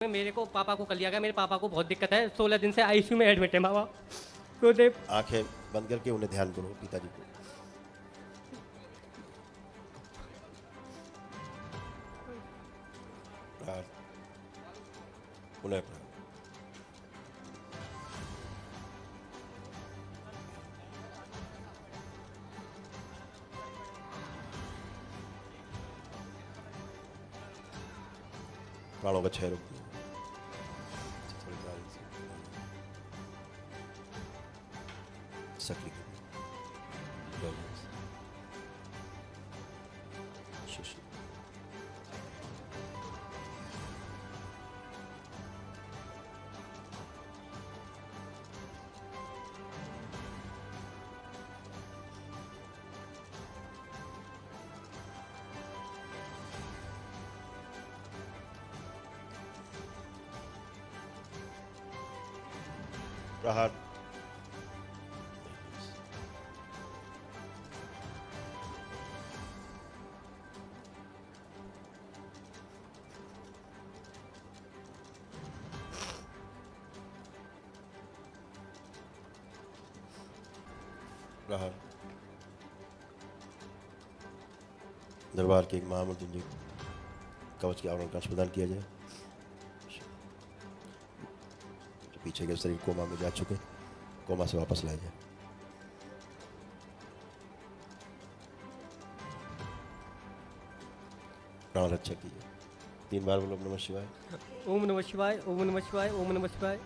मेरे को पापा को कर लिया गया। मेरे पापा को बहुत दिक्कत है, 16 दिन से आईसीयू में एडमिट है बाबा। गुरुदेव आंखें बंद करके उन्हें ध्यान करो पिताजी को। उन्हें प्राणों का क्षय रोक दिया। सक्रिय प्रहार प्रहार दरबार के एक महामृत्युंजय कवच के आवरण का प्रदान किया जाए। पीछे के शरीर कोमा में जा चुके, कोमा से वापस लाए जाए। प्राण रक्षा कीजिए। 3 बार बोलो नमः शिवाय। ओम नमः शिवाय, ओम नमः शिवाय, ओम नमः शिवाय।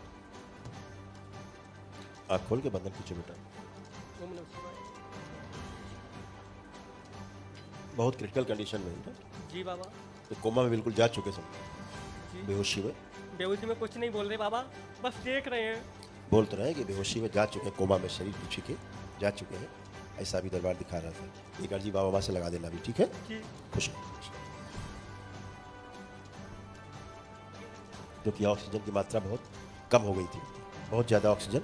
आँख खोल के बंधन कीजिए बेटा। ओम नमः शिवाय। बहुत क्रिटिकल कंडीशन में है जी बाबा। तो कोमा में बिल्कुल जा चुके समझो, बेहोशी में। बेहोशी में कुछ नहीं बोल रहे बाबा, बस देख रहे हैं। बोल तो रहे हैं कि बेहोशी में जा चुके हैं, कोमा में शरीर पीछे के जा चुके हैं। ऐसा भी दरबार दिखा रहा था। एक अर्जी बाबा से लगा देना भी ठीक है। जी। खुश क्योंकि ऑक्सीजन की मात्रा बहुत कम हो गई थी, बहुत ज़्यादा ऑक्सीजन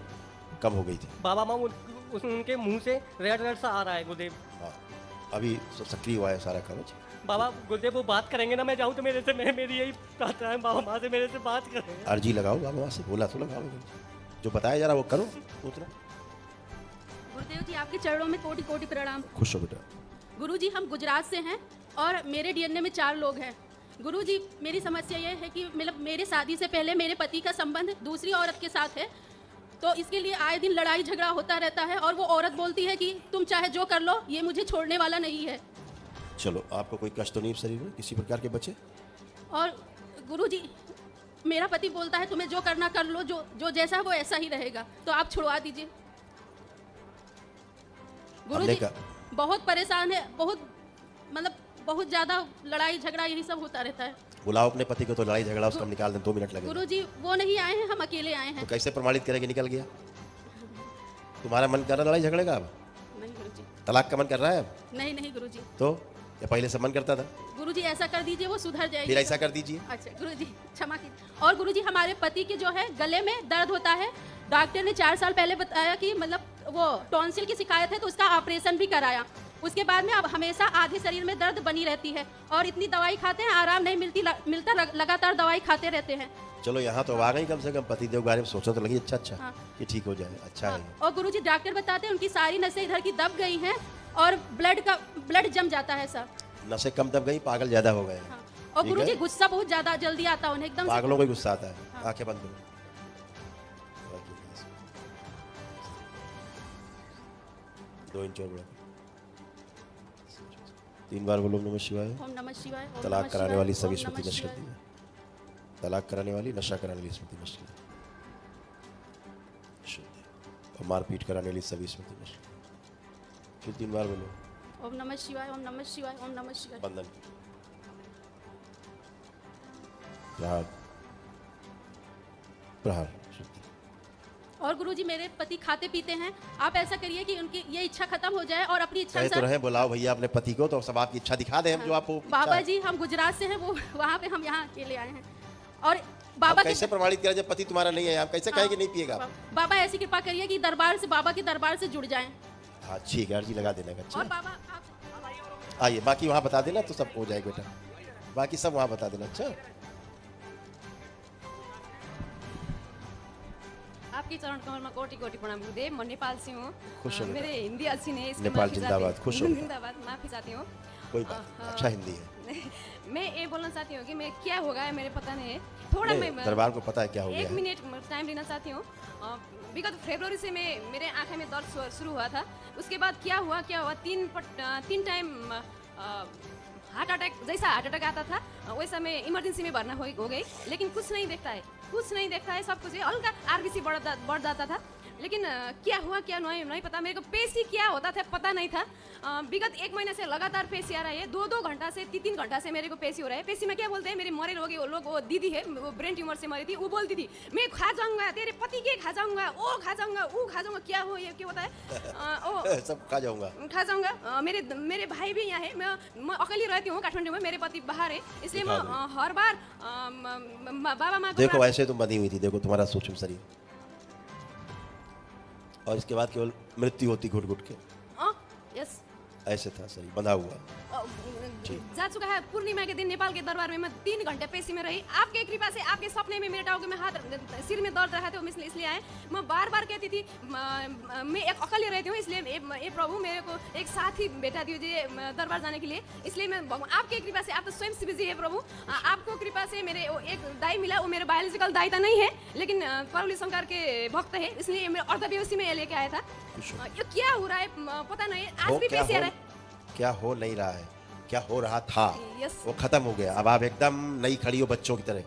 कम हो गई थी बाबा माँ उनके मुंह से रेड रेड सा आ रहा है गुरुदेव। हाँ, अभी सक्रिय हुआ है सारा कवच। बाबा गुरुदेव वो बात करेंगे ना, मैं जाऊँ तो मेरे से मेरी यही प्रार्थना है, बाबा माँ से मेरे से बात करें। अर्जी लगाओ बाबा से, बोला तो लगाओ, जो बताया जा रहा वो करो उतना। गुरुदेव जी आपके चरणों में कोटि कोटि प्रणाम। खुश हो बेटा। गुरु जी हम गुजरात से हैं और मेरे डीएनए में 4 लोग हैं। गुरु जी मेरी समस्या ये है कि मतलब मेरे शादी से पहले मेरे पति का संबंध दूसरी औरत के साथ है, तो इसके लिए आए दिन लड़ाई झगड़ा होता रहता है और वो औरत बोलती है कि तुम चाहे जो कर लो, ये मुझे छोड़ने वाला नहीं है। चलो आपको कोई कष्ट तो नहीं शरीर में किसी प्रकार के बचे? और गुरु जी मेरा पति बोलता है तुम्हें जो करना कर लो, जो जैसा वो ऐसा ही रहेगा, तो आप छुड़वा दीजिए। गुरु जी बहुत परेशान है, बहुत ज़्यादा लड़ाई झगड़ा यही सब होता रहता है। बुलाओ अपने पति को तो लड़ाई झगड़ा उसका निकाल दें, 2 मिनट लगेगा। गुरु जी वो नहीं आए हैं, हम अकेले आए हैं। तो कैसे प्रमाणित करेंगे निकल गया? तुम्हारा मन कर रहा लड़ाई झगड़े का? अब नहीं गुरु जी। तलाक का मन कर रहा है अब? नहीं गुरु जी। तो या पहले से मन करता था? गुरु जी ऐसा कर दीजिए वो सुधर जाएगी। फिर ऐसा कर दीजिए। अच्छा गुरु जी क्षमा कीजिए। और गुरु जी हमारे पति के जो है गले में दर्द होता है, डॉक्टर ने 4 साल पहले बताया कि मतलब वो टॉन्सिल की शिकायत है, तो उसका ऑपरेशन भी कराया। उसके बाद में अब हमेशा आधे शरीर में दर्द बनी रहती है और इतनी दवाई खाते हैं, आराम नहीं मिलता, लगातार दवाई खाते रहते हैं। चलो यहाँ तो आ गई कम से कम, पति देव बारे में सोचा तो लगी अच्छा हाँ। कि ठीक हो जाए। अच्छा हाँ। है। और गुरुजी डॉक्टर बताते हैं उनकी सारी नसें इधर की दब गई हैं और ब्लड जम जाता है सब। नसें कम दब गई, पागल ज्यादा हो गए। हाँ। और गुरुजी गुस्सा बहुत ज्यादा जल्दी आता है उन्हें, एकदम पागलों को गुस्सा आता है। हाँ। आंखें बंद करो। 2 इंच और बढ़ा। 3 बार बोलो नमः शिवाय। ओम नमः शिवाय। तलाक कराने वाली सभी स्मृति नष्ट कर दी है। तलाक कराने वाली, नशा कराने वाली स्मृति नष्ट कर दी और मारपीट कराने वाली सभी स्मृति नष्ट। फिर 3 बार बोलो ओम नमः शिवाय, ओम नमः शिवाय, ओम नमः शिवाय। बंधन प्रहार प्रहार। और गुरुजी मेरे पति खाते पीते हैं, आप ऐसा करिए कि उनकी ये इच्छा खत्म हो जाए और अपनी इच्छा तो रहे। बुलाओ भैया अपने पति को, तो सब आपकी इच्छा दिखा दे हम। जो आपको बाबा जी हम गुजरात से हैं, वो वहाँ पे हम यहाँ अकेले आए हैं। और बाबा कैसे प्रमाणित किया जब पति तुम्हारा नहीं है? आप कैसे कहें कि नहीं पिएगा? बाबा ऐसी कृपा करिए कि बाबा के दरबार से जुड़ जाएं। हाँ ठीक है, अर्जी लगा देना। अच्छा और बाबा आइए, बाकी वहाँ बता देना तो सब हो जाएगा बेटा, बाकी सब वहाँ बता देना। अच्छा आपकी चरण कमल में कोटि कोटि प्रणाम गुरुदेव। मैं नेपाल से हूँ। खुश हो बेटा। मेरे हिंदी अच्छी नहीं है, इसलिए नेपाल माफी जिंदाबाद, चाहती खुश हो हूँ। बेटा। जिंदाबाद, माफी चाहती हूँ। कोई बात नहीं, अच्छा हिंदी है। मैं ये बोलना चाहती हूँ कि मैं क्या होगा है मेरे पता नहीं है। थोड़ा नहीं, मैं दरबार को पता है क्या हो गया एक है। मिनट टाइम लेना चाहती हूँ। विगत फरवरी से मेरे आँखें में दर्द शुरू हुआ था। उसके बाद क्या हुआ तीन टाइम हार्ट अटैक, जैसा हार्ट अटैक आता था वैसा मैं इमरजेंसी में भरना हो गई। लेकिन कुछ नहीं देखता है, सब कुछ है। हल्का आरबीसी बढ़ जाता था, लेकिन क्या हुआ क्या नहीं पता। मेरे को पेशी क्या होता था पता नहीं था। विगत 1 महीने से लगातार पेशी आ रहा है। 2 घंटा से 3 घंटा से मेरे को पेशी हो रहा है। पेशी में क्या बोलते हैं, मेरे मरे लोग वो दीदी है, वो ब्रेन ट्यूमर से मरी थी, वो बोलती थी मैं खा जाऊंगा, तेरे पति के खा जाऊंगा, वो खा जाऊंगा। क्या हो ये क्या होता है, सब खा जाऊंगा। मेरे भाई भी यहाँ है। मैं अकेली रहती हूँ काठमाडौँ में, मेरे पति बाहर है, इसलिए मैं हर बार बाबा माँ को देखो ऐसे तुम बंधी हुई थी, देखो तुम्हारा सूक्ष्म शरीर, और इसके बाद केवल मृत्यु होती घुट घुट के, यस ऐसे था शरीर बंधा हुआ। जा चुका है। पूर्णिमा के दिन नेपाल के दरबार में मैं 3 घंटे पेशी में रही। आपके कृपा से, आपके सपने में मेरे टाँगों में हाथ, सिर में दर्द रहा था, इसलिए आए। मैं बार बार कहती थी मैं एक अकेले रहती हूँ, इसलिए ये प्रभु मेरे को एक साथी बेटा दीजिए दरबार जाने के लिए। इसलिए मैं आपके कृपा से, आप तो स्वयं शिवजी है प्रभु, आपको कृपा से मेरे एक दाई मिला। वो मेरे बायोलॉजिकल दाई तो नहीं है, लेकिन करौली शंकर के भक्त है, इसलिए मैं अर्धव्यवसी में लेके आया था। ये क्या हो रहा है पता नहीं, आज भी पेशी आ रहा है। क्या हो नहीं रहा है, क्या हो रहा था यस। वो खत्म हो गया। अब आप एकदम नई खड़ी हो बच्चों की तरह।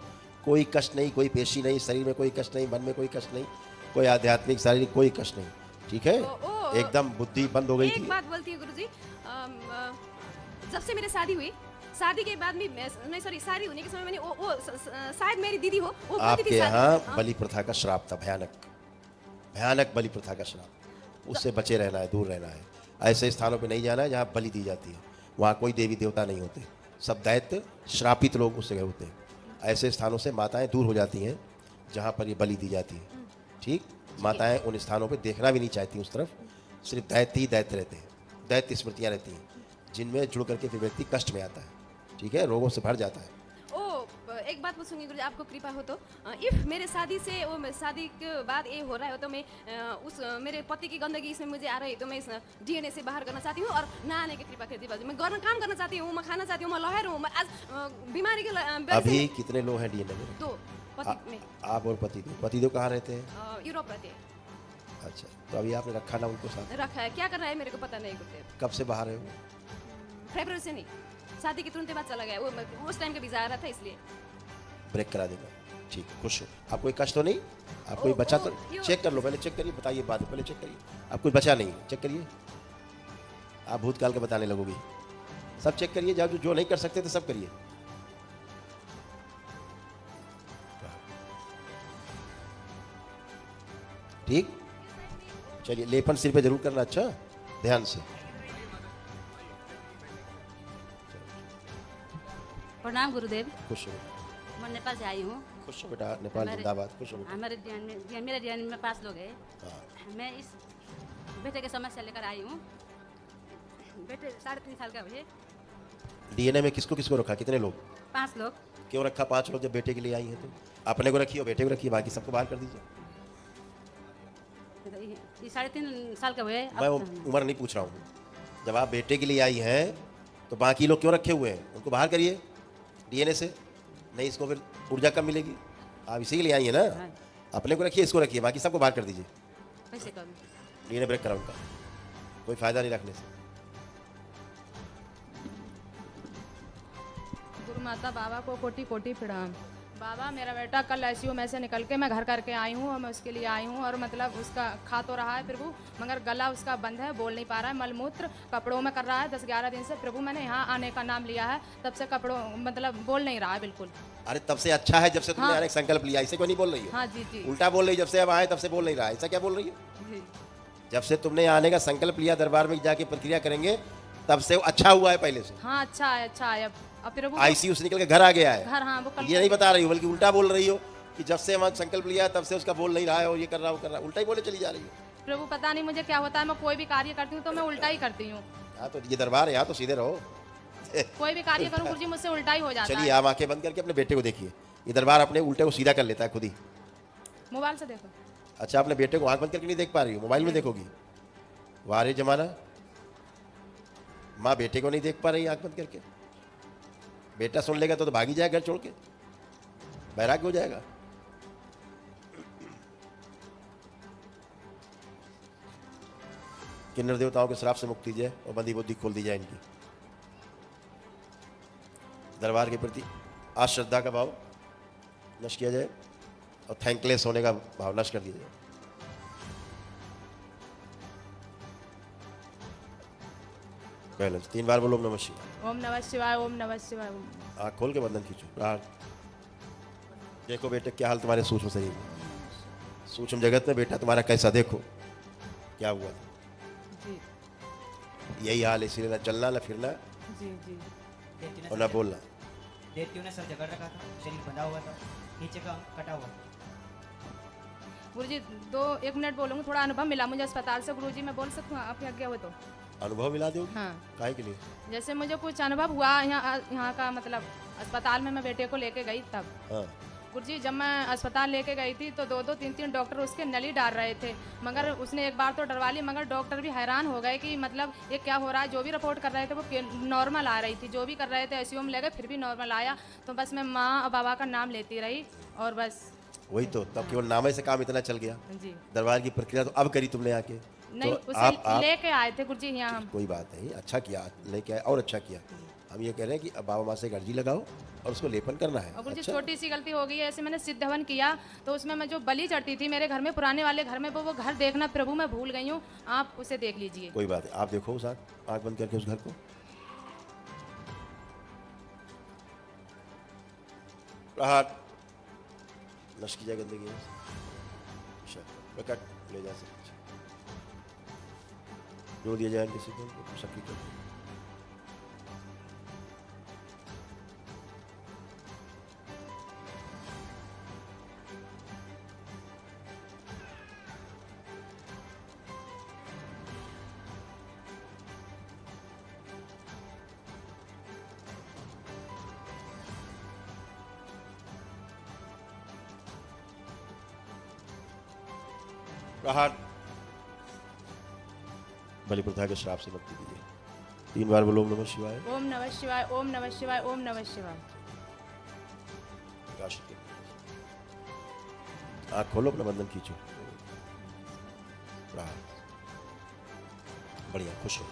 कोई कष्ट नहीं, कोई पेशी नहीं, शरीर में कोई कष्ट नहीं, मन में कोई कष्ट नहीं, कोई आध्यात्मिक शारीरिक कोई कष्ट नहीं, ठीक है। एकदम बुद्धि बंद हो गई थी। एक बात बोलती है गुरुजी, जब से मेरी शादी हुई, शादी के बाद भी नहीं सॉरी शादी होने के समय मैंने वो शायद मेरी दीदी हो, वो बोलती आपके थी यहाँ बलि प्रथा का श्राप था, भयानक बलि प्रथा का श्राप। उससे बचे रहना है, दूर रहना है। ऐसे स्थानों पे नहीं जाना है जहाँ बलि दी जाती है। वहाँ कोई देवी देवता नहीं होते, सब दैत्य श्रापित लोग उस जगह होते हैं। ऐसे स्थानों से माताएं दूर हो जाती हैं जहाँ पर ये बलि दी जाती है, ठीक। माताएं उन स्थानों पे देखना भी नहीं चाहती, उस तरफ सिर्फ दैत्य ही दैत्य रहते हैं, दैत्य स्मृतियाँ रहती हैं, जिनमें जुड़ करके फिर व्यक्ति कष्ट में आता है, ठीक है, रोगों से भर जाता है। एक बात पूछूंगी गुरुजी, आपको कृपा हो तो, इफ मेरे शादी से शादी के बाद ये हो रहा है तो मैं उस मेरे पति की गंदगी इसमें मुझे आ रही है, तो मैं इस DNA से बाहर करना चाहती हूँ और ना आने की कृपा करती हूँ। मैं काम करना चाहती हूँ, मैं खाना चाहती हूँ, मैं लहर हूँ, मैं आज बीमारी के अभी कितने लोग हैं DNA में? 2 पति में। आप और पतिदेव कहाँ रहते हैं? यूरोप रहते हैं। अच्छा, तो अभी आपने रखा ना उनको साथ? रखा है, क्या कर रहा है मेरे को पता नहीं गुरुदेव। कब से बाहर है वो? फरवरी से नहीं, शादी के तुरंत बाद चला गया। वो उस टाइम का वीजा आ रहा था, इसलिए ब्रेक करा देगा, ठीक। खुश हो आप? कोई कष्ट तो नहीं? आप कोई बचा तो चेक कर लो, पहले चेक करिए, बताइए बाद में, पहले चेक करिए। आप कुछ बचा नहीं, चेक करिए। आप भूतकाल के बताने लगोगे, सब चेक करिए। जो नहीं कर सकते तो सब करिए। ठीक, चलिए लेपन सिर पे जरूर करना, अच्छा ध्यान से। प्रणाम गुरुदेव। खुश हो? मैं नेपाल से आई हूँ। खुश हो बेटा, नेपाल जिंदाबाद। खुश हो बेटा। हमारे मेरे ध्यान में 5 लोग हैं। हाँ। मैं इस बेटे की समस्या लेकर आई हूँ। बेटे 3.5 साल का हुए। DNA में किसको किसको रखा, कितने लोग? 5 लोग। क्यों रखा 5 लोग? जब बेटे के लिए आई हैं तो अपने को रखिए और बेटे को रखिए, बाकी सबको बाहर कर दीजिए। ये 3.5 साल का हुए। मैं उम्र नहीं पूछ रहा हूँ। जब आप बेटे के लिए आई हैं तो बाकी लोग क्यों रखे हुए हैं? उनको बाहर करिए DNA से, नहीं इसको फिर ऊर्जा कम मिलेगी। आप इसी के लिए आई है ना? हाँ। अपने को रखिए, इसको रखिए, बाकी सबको बाहर कर दीजिए। कैसे करूँ? DNA ब्रेक करा उनका, कोई फायदा नहीं रखने से। गुरु माता बाबा को कोटि कोटि प्रणाम। बाबा मेरा बेटा कल ICU में से निकल के मैं घर करके आई हूँ और मैं उसके लिए आई हूँ, और मतलब उसका खा तो रहा है प्रभु, मगर गला उसका बंद है, बोल नहीं पा रहा है, मलमूत्र कपड़ों में कर रहा है 10-11 दिन से प्रभु। मैंने यहाँ आने का नाम लिया है, तब से कपड़ों मतलब बोल नहीं रहा है बिल्कुल। अरे तब से अच्छा है जब से तुमने हाँ। आने का संकल्प लिया, ऐसे क्यों नहीं बोल रही हो? हाँ जी जी उल्टा बोल रही, जब से अब आए तब से बोल नहीं रहा है, ऐसा क्या बोल रही है? जी। जब से तुमने आने का संकल्प लिया, दरबार में जाके प्रक्रिया करेंगे, तब से अच्छा हुआ है पहले से। हाँ अच्छा है, अच्छा है। अब प्रभु ICU से निकल के घर आ गया है। घर, हाँ वो कल ये नहीं बता रही हो, बल्कि उल्टा बोल रही हो कि जब से हम संकल्प लिया तब से उसका बोल नहीं रहा है और ये कर रहा है वो कर रहा है, उल्टा ही बोले चली जा रही हो। प्रभु पता नहीं मुझे क्या होता है, मैं कोई भी कार्य करती हूँ तो मैं उल्टा ही करती हूँ। हाँ तो ये दरबार है, यहाँ तो सीधे रहो। कोई भी कार्य करूँ गुरुजी मुझसे उल्टा ही हो जाता चलिए है। आप आंखें बंद करके अपने बेटे को देखिए, ये दरबार अपने उल्टे को सीधा कर लेता है खुद ही। मोबाइल से देखो। अच्छा, अपने बेटे को आंख बंद करके नहीं देख पा रही हो, मोबाइल में देखोगी? वाह रे जमाना, माँ बेटे को नहीं देख पा रही आंख बंद करके। बेटा सुन लेगा तो भागी जाएगा घर छोड़ के, बैराग हो जाएगा। किन्नर देवताओं के श्राप से मुक्ति दी जाए और बंदी बुद्धि खोल दी जाए इनकी। दरबार के प्रति अश्रद्धा का भाव नष्ट किया जाए और थैंकलेस होने का भाव नष्ट कर दिया जाए। पहले 3 बार बोलो ओम नमः शिवाय। ओम नमः शिवाय, ओम नमः शिवाय। आँख खोल के बंधन खींचो। देखो बेटे क्या हाल तुम्हारे सूक्ष्म शरीर में, सूक्ष्म जगत में बेटा तुम्हारा कैसा, देखो क्या हुआ था। जी यही हाल है, इसीलिए ना चलना ना फिरना जी जी। और ना बोलना। देवतियों ने सर जकड़ रखा था, शरीर बंधा हुआ था, नीचे का अंग कटा हुआ। गुरुजी 1 मिनट बोलूँगी, थोड़ा अनुभव मिला मुझे अस्पताल से। गुरुजी मैं बोल सकती हूँ आपके आज्ञा हो तो? अनुभव मिला दोगे? हाँ। काहे के लिए? जैसे मुझे कुछ अनुभव हुआ यहाँ का, मतलब अस्पताल में मैं बेटे को लेके गई तब। हाँ। गुरुजी जब मैं अस्पताल लेके गई थी तो 2-2 3-3 डॉक्टर उसके नली डाल रहे थे, मगर उसने एक बार तो डरवा ली, मगर डॉक्टर भी हैरान हो गए कि मतलब ये क्या हो रहा है। जो भी रिपोर्ट कर रहे थे वो नॉर्मल आ रही थी, जो भी कर रहे थे आईसीयू में ले गए फिर भी नॉर्मल आया। तो बस मैं माँ और बाबा का नाम लेती रही और बस। वही तो, तब केवल नामे से काम इतना चल गया। जी दरबार की प्रक्रिया तो अब करी तुमने आके। नहीं, तो उसे लेके आए थे गुरुजी यहाँ हम। कोई बात नहीं, अच्छा किया लेके आए और अच्छा किया। हम ये कह रहे हैं कि अब बाबा माँ से एक अर्जी लगाओ और उसको लेपन करना है। और गुरुजी अच्छा? छोटी सी गलती हो गई है, ऐसे मैंने सिद्ध हवन किया तो उसमें मैं जो बलि चढ़ती थी मेरे घर में, पुराने वाले घर में, वो घर देखना प्रभु मैं भूल गई हूँ, आप उसे देख लीजिए। कोई बात है, आप देखो उस आँख बंद करके उस घर को। प्रहार नष्ट की जाए गंदगी। प्रकट ले जा सकते, जो दिया जाए किसी को शक्ति को। प्रहार बलि प्रथा के श्राप से मुक्ति दीजिए। 3 बार बोलो ओम नमः शिवाय। ओम नमः शिवाय, ओम नमः शिवाय, ओम नमः शिवाय। प्रकाशित करो। आँख खोलो, अपना बंधन खींचो। प्रहार बढ़िया, खुश हो।